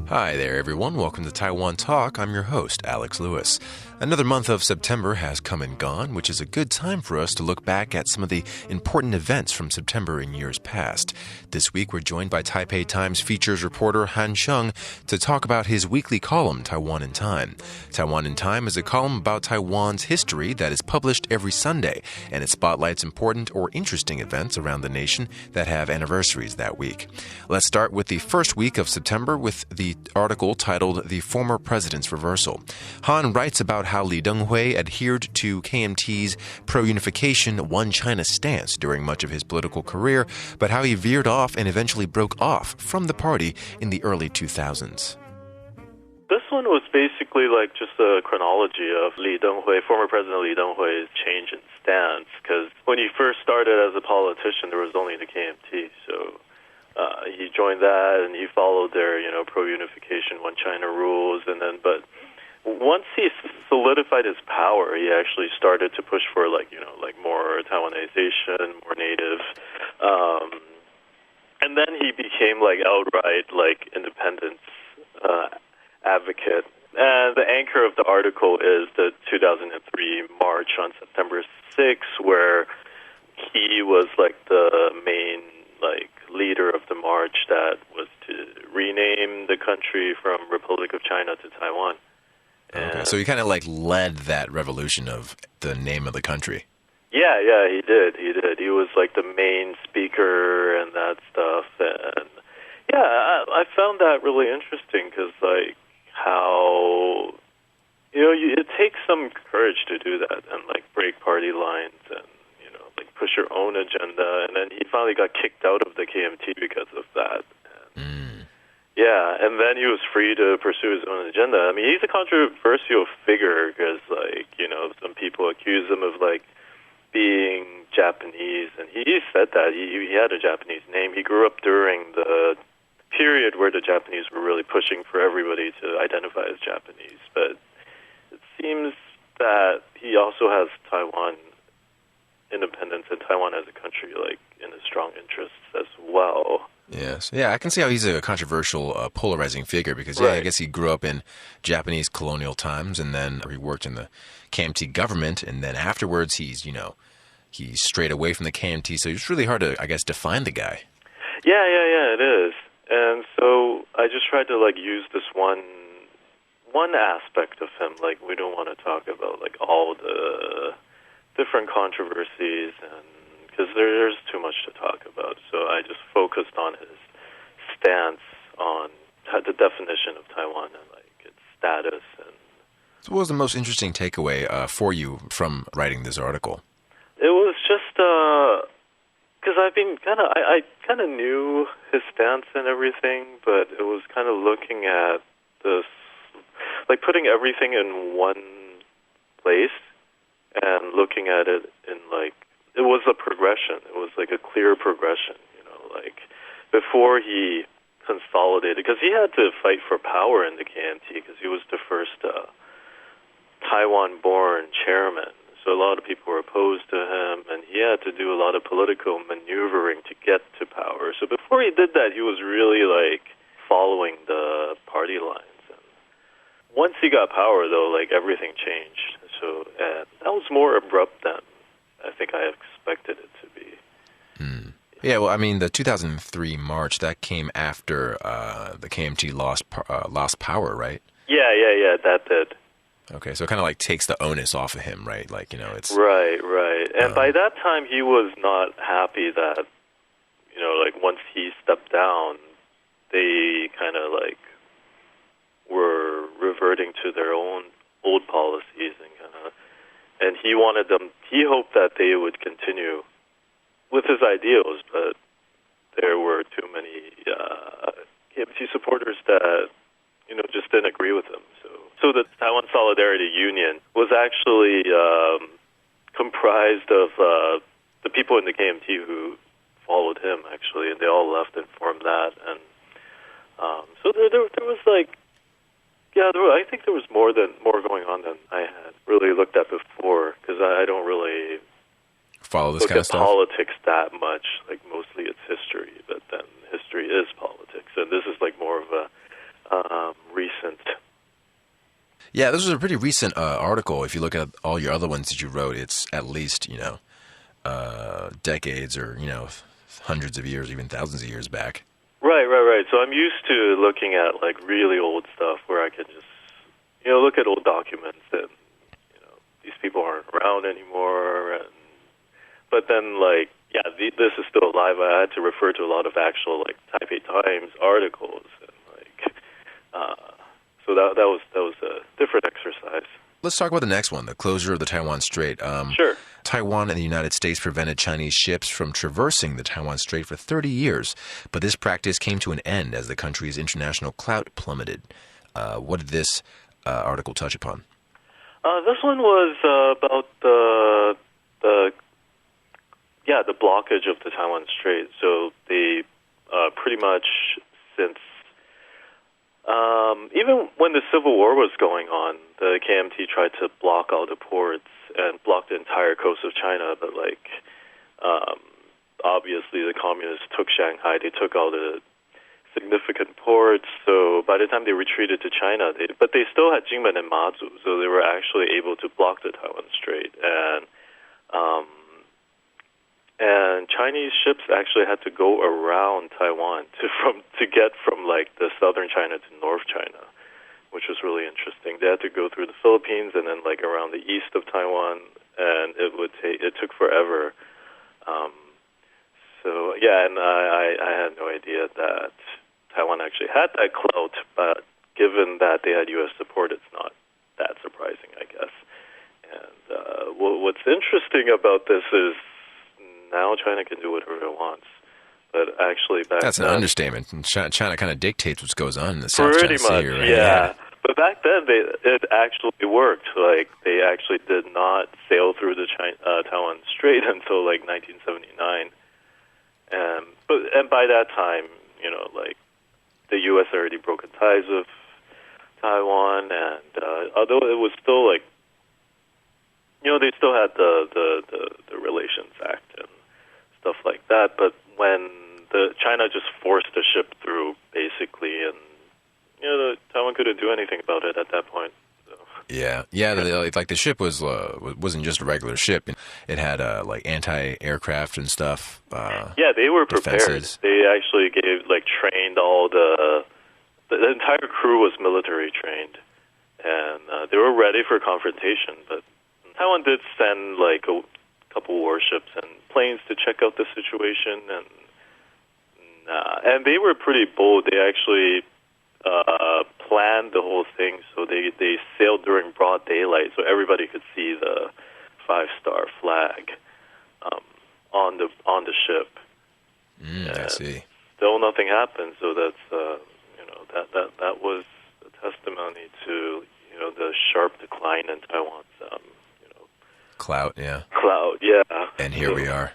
Hi there, everyone. Welcome to Taiwan Talk. I'm your host, Alex Lewis. Another month of September has come and gone, which is a good time for us to look back at some of the important events from September in years past. This week, we're joined by Taipei Times features reporter Han Cheung to talk about his weekly column, Taiwan in Time. Taiwan in Time is a column about Taiwan's history that is published every Sunday, and it spotlights important or interesting events around the nation that have anniversaries that week. Let's start with the first week of September with the article titled The Former President's Reversal. Han writes about how Li Denghui adhered to KMT's pro-unification One China stance during much of his political career, but how he veered off and eventually broke off from the party in the early 2000s. This one was basically like just a chronology of Li Denghui, former President Li Denghui's change in stance, because when he first started as a politician, there was only the KMT, so he joined that and he followed their, pro-unification, One China rules, but once he solidified his power, he actually started to push for more Taiwanization, more native, and then he became outright independence advocate. And the anchor of the article is the 2003 march on September 6th, where he was the main leader of the march that was to rename the country from Republic of China to Taiwan. Okay, so he kind of led that revolution of the name of the country. Yeah, he did. He was the main speaker and that stuff. And yeah, I found that really interesting because how, it takes some courage to do that and break party lines and push your own agenda, and then he finally got kicked out of the KMT because of that. Yeah, and then he was free to pursue his own agenda. I mean, he's a controversial figure because, some people accuse him of, being Japanese, and he said that. He had a Japanese name. He grew up during the period where the Japanese were really pushing for everybody to identify as Japanese, but it seems that he also has Taiwan independence and Taiwan as a country, in his strong interests as well. Yes. Yeah, I can see how he's a controversial, polarizing figure because, I guess he grew up in Japanese colonial times and then he worked in the KMT government, and then afterwards he's strayed away from the KMT, so it's really hard to, I guess, define the guy. Yeah, it is. And so I just tried to, use this one aspect of him. We don't want to talk about, all the different controversies, and because there's too much to talk about. So I just focused on his stance on the definition of Taiwan and its status. And so what was the most interesting takeaway for you from writing this article? It was just because I kind of knew his stance and everything, but it was kind of looking at this, putting everything in one place and looking at it in it was a progression. It was a clear progression, before he consolidated, because he had to fight for power in the KMT because he was the first Taiwan-born chairman. So a lot of people were opposed to him, and he had to do a lot of political maneuvering to get to power. So before he did that, he was really following the party lines. And once he got power, though, everything changed. So that was more abrupt than I think I expected it to be. Yeah, well, I mean, the 2003 march, that came after the KMT lost power, right? Yeah, that did. Okay, so it kind of takes the onus off of him, right? It's... Right. And by that time, he was not happy that, once he stepped down, they kind of, were reverting to their own old policies and he hoped that they would continue with his ideals, but there were too many KMT supporters that, just didn't agree with him. So the Taiwan Solidarity Union was actually comprised of the people in the KMT who followed him, actually, and they all left and formed that. And so there was I think there was more going on than I had really looked at before, because I don't really follow this kind of stuff? Politics that much. Mostly it's history, but then history is politics, and this is more of a Yeah, this was a pretty recent article. If you look at all your other ones that you wrote, it's at least, decades or, hundreds of years, even thousands of years back. Right. So I'm used to looking at like really old stuff where I can just, look at old documents and, these people aren't around anymore. But then this is still alive. I had to refer to a lot of actual like Taipei Times articles and so that was a different exercise. Let's talk about the next one, the closure of the Taiwan Strait. Sure. Taiwan and the United States prevented Chinese ships from traversing the Taiwan Strait for 30 years, but this practice came to an end as the country's international clout plummeted. What did this article touch upon? This one was about the blockage of the Taiwan Strait. So they pretty much since even when the Civil War was going on, the KMT tried to block all the ports and block the entire coast of China. But obviously the communists took Shanghai. They took all the significant ports. So by the time they retreated to China, they still had Jingmen and Mazu, so they were actually able to block the Taiwan Strait. And Chinese ships actually had to go around Taiwan to get from like the southern China to North China, which was really interesting. They had to go through the Philippines and then like around the east of Taiwan, and it took forever. And I had no idea that Taiwan actually had that clout, but given that they had U.S. support, it's not that surprising, I guess. And what's interesting about this is now China can do whatever it wants. But actually back That's then... an understatement. China kind of dictates what goes on in the South China China Sea. Pretty much, right? yeah. But back then, it actually worked. Like, they actually did not sail through the Taiwan Strait until, like, 1979. And by that time, the U.S. already broken ties with Taiwan, and although it was still, like, they still had the Relations Act and stuff like that, but when China just forced the ship through, basically, and Taiwan couldn't do anything about it at that point. So. Yeah. The ship wasn't just a regular ship. It had like anti-aircraft and stuff. They were prepared. Defenses. They actually trained all the entire crew was military trained, and they were ready for confrontation. But Taiwan did send like a couple warships and planes to check out the situation, and they were pretty bold. They actually planned the whole thing, so they sailed during broad daylight, so everybody could see the 5-star flag on the ship. I see. Still, nothing happened. So that's that was a testimony to the sharp decline in Taiwan's clout. Yeah. Clout. Yeah. And here we are.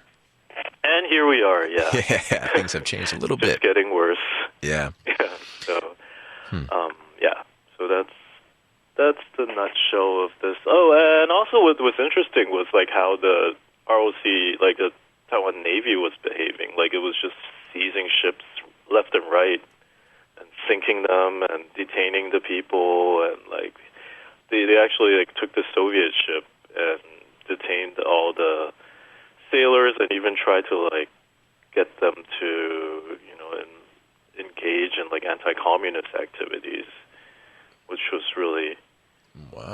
And here we are. Yeah. Yeah. Things have changed a little bit. It's getting worse. Yeah. Yeah. So. So that's the nutshell of this. Oh, and also what was interesting was like how the ROC, like the Taiwan Navy, was behaving. Like it was just seizing ships left and right and sinking them and detaining the people, and like they actually like took the Soviet ship and detained all the sailors and even tried to like get them to engage in like anti-communist activities, which was really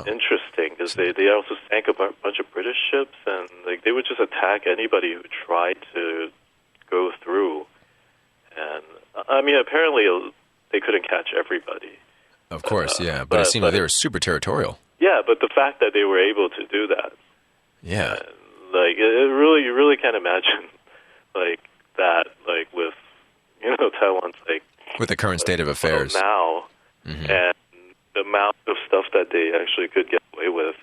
interesting because they also sank a bunch of British ships, and like they would just attack anybody who tried to go through. And I mean, apparently they couldn't catch everybody. Of course, yeah, but it seemed like they were super territorial. Yeah, but the fact that they were able to do that, yeah, like you really can't imagine like that, like with Taiwan's like with the current state of affairs now, and the amount of stuff that they actually could get away with.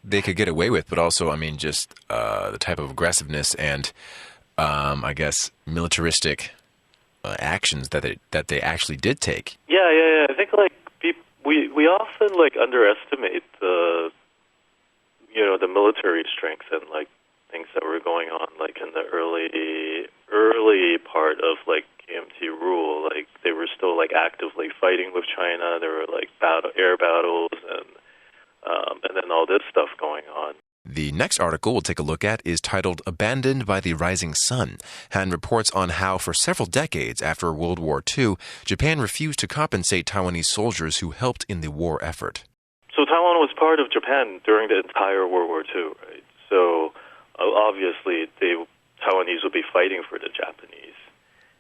They could get away with, but also, I mean, just the type of aggressiveness and, I guess, militaristic actions that they actually did take. Yeah. I think like we often like underestimate the military strength and like things that were going on like in the early part of like KMT rule. Like they were still like actively fighting with China. There were like air battles, and and then all this stuff going on. The next article we'll take a look at is titled Abandoned by the Rising Sun, and reports on how for several decades after World War II, Japan refused to compensate Taiwanese soldiers who helped in the war effort. So Taiwan was part of Japan during the entire World War II, right? So obviously Taiwanese would be fighting for the Japanese.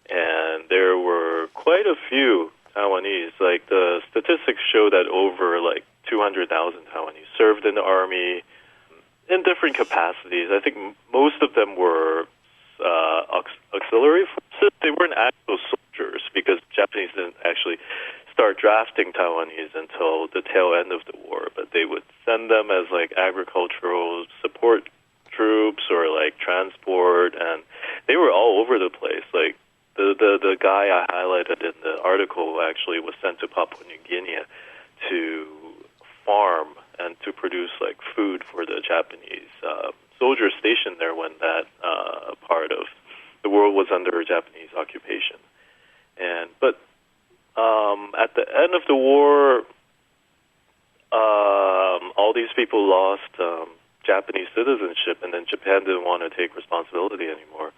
And there were quite a few Taiwanese. Like the statistics show that over 200,000 Taiwanese served in the army in different capacities. I think most of them were auxiliary forces. They weren't actual soldiers because Japanese didn't actually start drafting Taiwanese until the tail end of the war. But they would send them as agricultural support troops or transport, and they were all over the place. The guy I highlighted in the article actually was sent to Papua New Guinea to farm and to produce food for the Japanese soldiers stationed there when that part of the world was under Japanese occupation. But at the end of the war, all these people lost Japanese citizenship, and then Japan didn't want to take responsibility anymore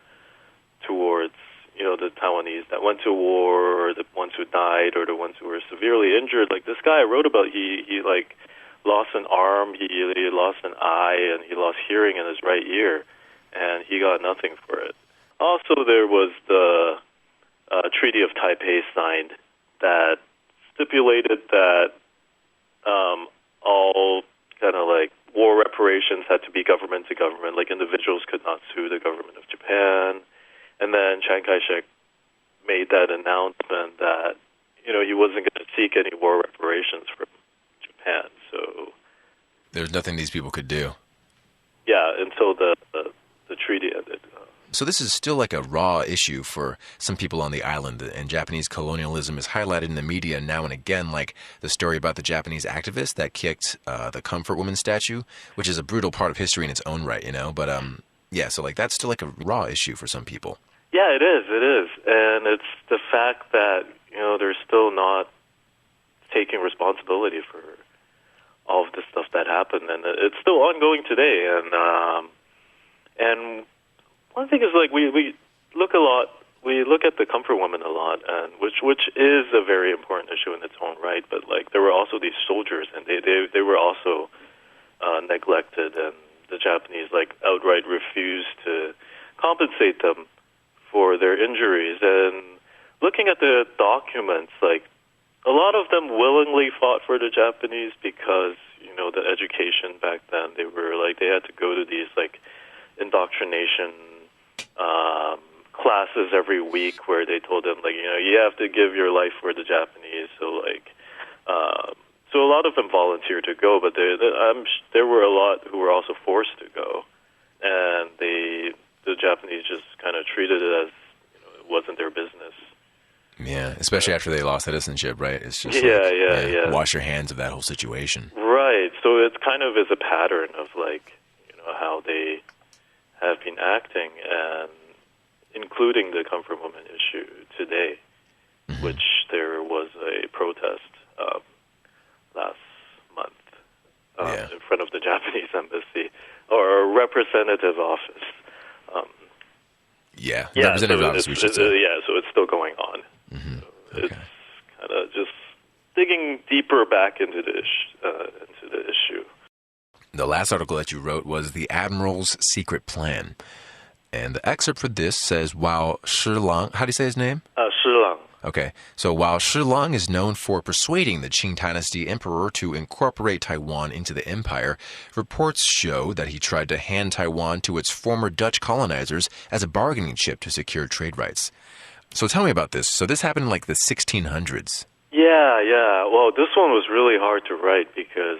towards the Taiwanese that went to war, or the ones who died, or the ones who were severely injured. Like this guy I wrote about, he lost an arm, he lost an eye, and he lost hearing in his right ear, and he got nothing for it. Also, there was the Treaty of Taipei signed that stipulated that all kind of war reparations had to be government to government, individuals could not sue the government of Japan. And then Chiang Kai-shek made that announcement that, he wasn't going to seek any war reparations from Japan. So there's nothing these people could do. Yeah, until the treaty ended. So this is still a raw issue for some people on the island, and Japanese colonialism is highlighted in the media now and again, like the story about the Japanese activist that kicked the Comfort Woman statue, which is a brutal part of history in its own right, But yeah, so that's still a raw issue for some people. Yeah, it is. And it's the fact that, they're still not taking responsibility for all of the stuff that happened, and it's still ongoing today. And one thing is we look at the Comfort Woman a lot, and which is a very important issue in its own right. But there were also these soldiers, and they were also neglected, and the Japanese outright refused to compensate them for their injuries. And looking at the documents, a lot of them willingly fought for the Japanese because the education back then, they had to go to these indoctrination classes every week where they told them you have to give your life for the Japanese. So so a lot of them volunteered to go, but there were a lot who were also forced to go, and the Japanese just kind of treated it as it wasn't their business. Yeah, especially after they lost citizenship, right? It's just wash your hands of that whole situation. Right. So it kind of is a pattern of how they have been acting, and including the Comfort Woman issue today, which there was a protest last month in front of the Japanese embassy or a representative office. Representative office, we should say. So it's still going on. Mm-hmm. So it's kind of just digging deeper back into the issue. The last article that you wrote was The Admiral's Secret Plan. And the excerpt for this says, while Shi Lang, how do you say his name? Shi Lang. Okay, so while Shi Lang is known for persuading the Qing Dynasty emperor to incorporate Taiwan into the empire, reports show that he tried to hand Taiwan to its former Dutch colonizers as a bargaining chip to secure trade rights. So tell me about this. So this happened in the 1600s. Yeah. Well, this one was really hard to write because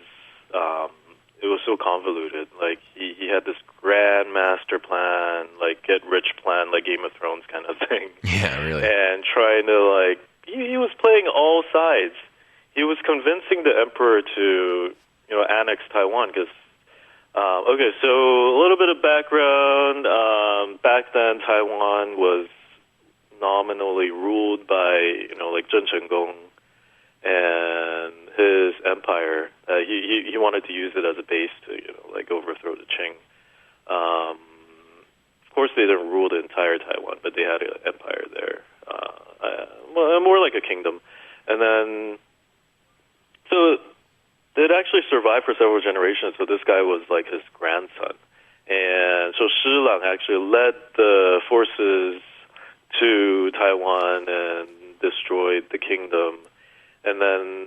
it was so convoluted. He had this grand master plan, get rich plan, Game of Thrones kind of thing. Yeah, really. And trying to he was playing all sides. He was convincing the emperor to annex Taiwan because okay, so a little bit of background. Back then, Taiwan was nominally ruled by Zheng Gong and his empire. He he wanted to use it as a base to, like overthrow the Qing. Of course, they didn't rule the entire Taiwan, but they had an empire there. Well, more like a kingdom. And then, so it actually survived for several generations. So this guy was like his grandson. And so Shi Lang actually led the forces to Taiwan and destroyed the kingdom. And then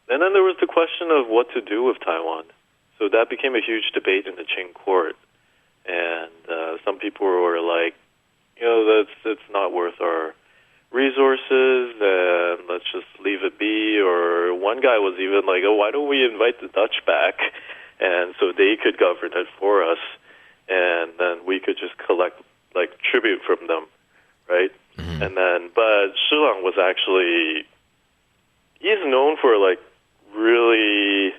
there was the question of what to do with Taiwan. So that became a huge debate in the Qing court. And some people were like, it's not worth our resources, and let's just leave it be. Or one guy was even like, why don't we invite the Dutch back, and so they could govern it for us, and then we could just collect like tribute from them, right? Mm-hmm. And then, but Shi Lang was actually, he's known for like really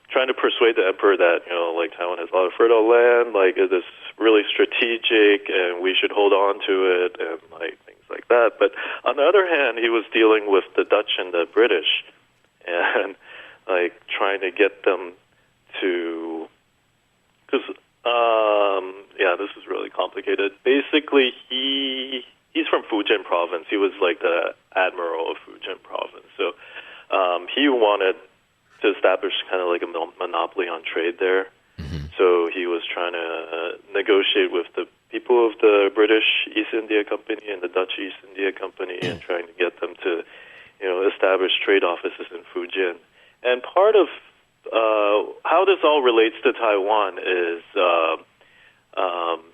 trying to persuade the emperor that, like Taiwan has a lot of fertile land, like it is really strategic and we should hold on to it and like things like that. But on the other hand, he was dealing with the Dutch and the British and like trying to get them to, because, this is really complicated. Basically, he's from Fujian province. He was like the admiral of Fujian province. So he wanted to establish kind of like a monopoly on trade there. Mm-hmm. So he was trying to negotiate with the people of the British East India Company and the Dutch East India Company and trying to get them to, establish trade offices in Fujian. And part of how this all relates to Taiwan is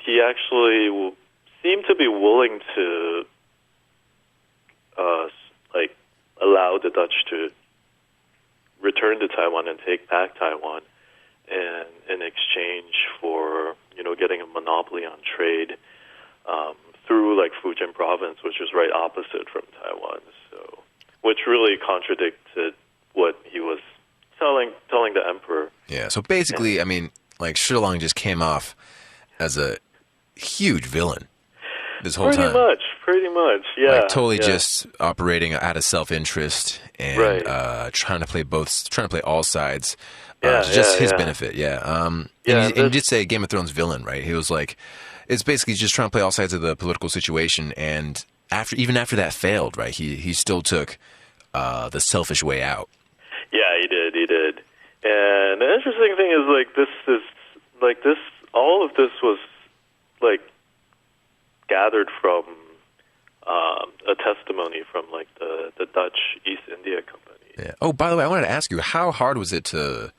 he actually seemed to be willing to allow the Dutch to return to Taiwan and take back Taiwan, and in exchange for getting a monopoly on trade through like Fujian province, which is right opposite from Taiwan. So, which really contradicted what he was telling the emperor. Yeah. So basically, I mean, like Shi Lang just came off as a huge villain this whole time. Pretty much, yeah. Like totally just operating out of self-interest and trying to play all sides. His benefit, And you did say Game of Thrones villain, right? He was like, it's basically just trying to play all sides of the political situation, and even after that failed, right? He still took the selfish way out. Yeah, he did. And the interesting thing is all of this was like gathered from a testimony from like the Dutch East India Company. Yeah. Oh, by the way, I wanted to ask you, how hard was it to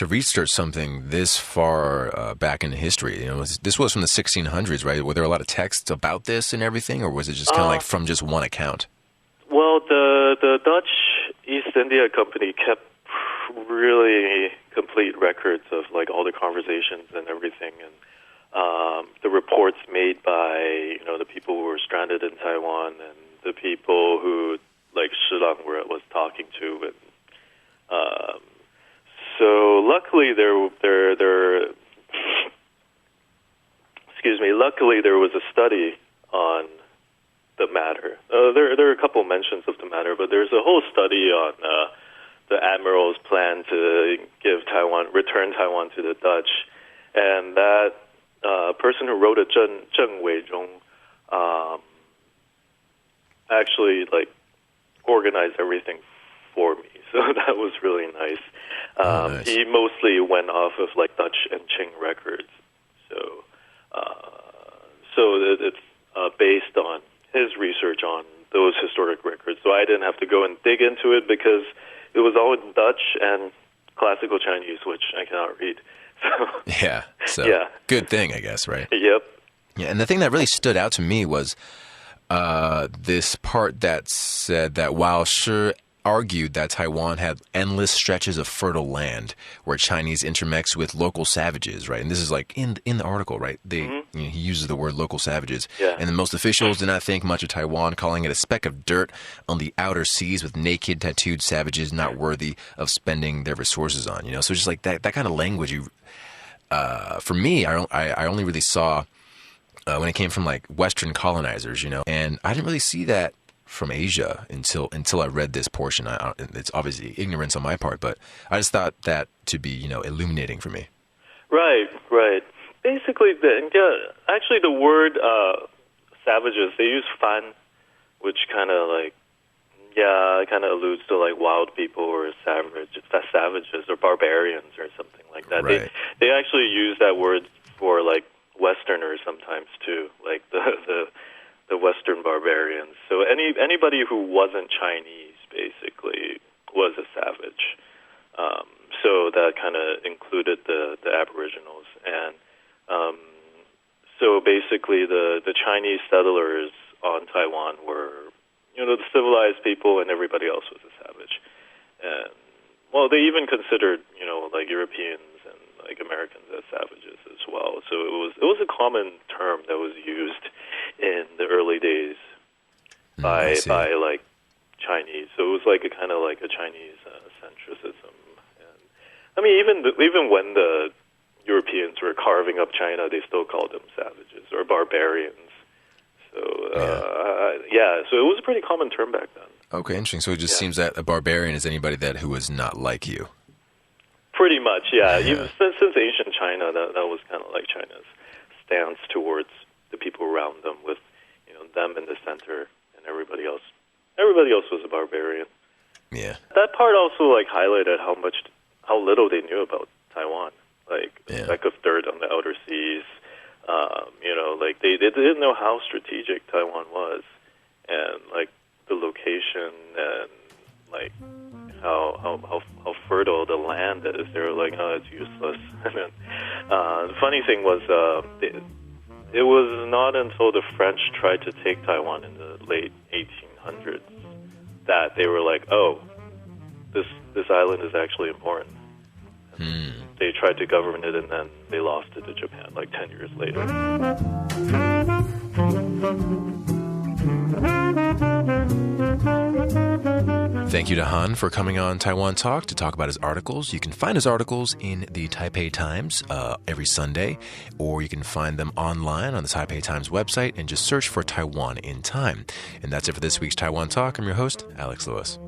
research something this far back in history? This was from the 1600s, right? Were there a lot of texts about this and everything, or was it just kind of like from just one account? Well, the Dutch East India Company kept really complete records of like all the conversations and everything, and the reports made by the people who were stranded in Taiwan and the people who like Shi Lang was talking to, and so luckily luckily there was a study on the matter. There are a couple mentions of the matter, but there's a whole study on the admiral's plan to return Taiwan to the Dutch, and that person who wrote it, Cheung actually like organized everything for me. So that was really nice. Nice. He mostly went off of like Dutch and Qing records. So it's based on his research on those historic records. So I didn't have to go and dig into it because it was all in Dutch and classical Chinese, which I cannot read. So, good thing, I guess, right? Yep. Yeah, and the thing that really stood out to me was this part that said that while Shi argued that Taiwan had endless stretches of fertile land where Chinese intermixed with local savages, right? And this is like in the article, right? He uses the word local savages. Yeah. And then most officials did not think much of Taiwan, calling it a speck of dirt on the outer seas with naked, tattooed savages not worthy of spending their resources on, So just like that kind of language, for me, I only really saw when it came from like Western colonizers, and I didn't really see that from Asia until I read this portion. It's obviously ignorance on my part, but I just thought that to be, illuminating for me. Right. Basically, actually the word savages, they use fan, which kind of alludes to like wild people or savages or barbarians or something like that. Right. They actually use that word for like Westerners sometimes too, like the Western barbarians. So anybody who wasn't Chinese basically was a savage. So that kind of included the Aboriginals. And so basically the Chinese settlers on Taiwan were, the civilized people, and everybody else was a savage. And, well, they even considered, like Europeans and like Americans as savages as well. So it was a common term that was used in the early days by like Chinese. So it was like a kind of like a Chinese centricism. And I mean, even when the Europeans were carving up China, they still called them savages or barbarians. So so it was a pretty common term back then. Okay, interesting. So it just seems that a barbarian is anybody who is not like you. Pretty much, yeah. Even since ancient China, that was kind of like China's stance towards the people around them, with them in the center and everybody else. Everybody else was a barbarian. Yeah. That part also like highlighted how little they knew about Taiwan, like a speck of dirt on the outer seas. Like they didn't know how strategic Taiwan was, and like the location, and like how fertile the land is. They were like, oh, it's useless. And then, the funny thing was, it was not until the French tried to take Taiwan in the late 1800s that they were like, oh, this island is actually important. They tried to govern it, and then they lost it to Japan like 10 years later. Thank you to Han for coming on Taiwan Talk to talk about his articles. You can find his articles in the Taipei Times every Sunday, or you can find them online on the Taipei Times website and just search for Taiwan in Time. And that's it for this week's Taiwan Talk. I'm your host, Alex Lewis.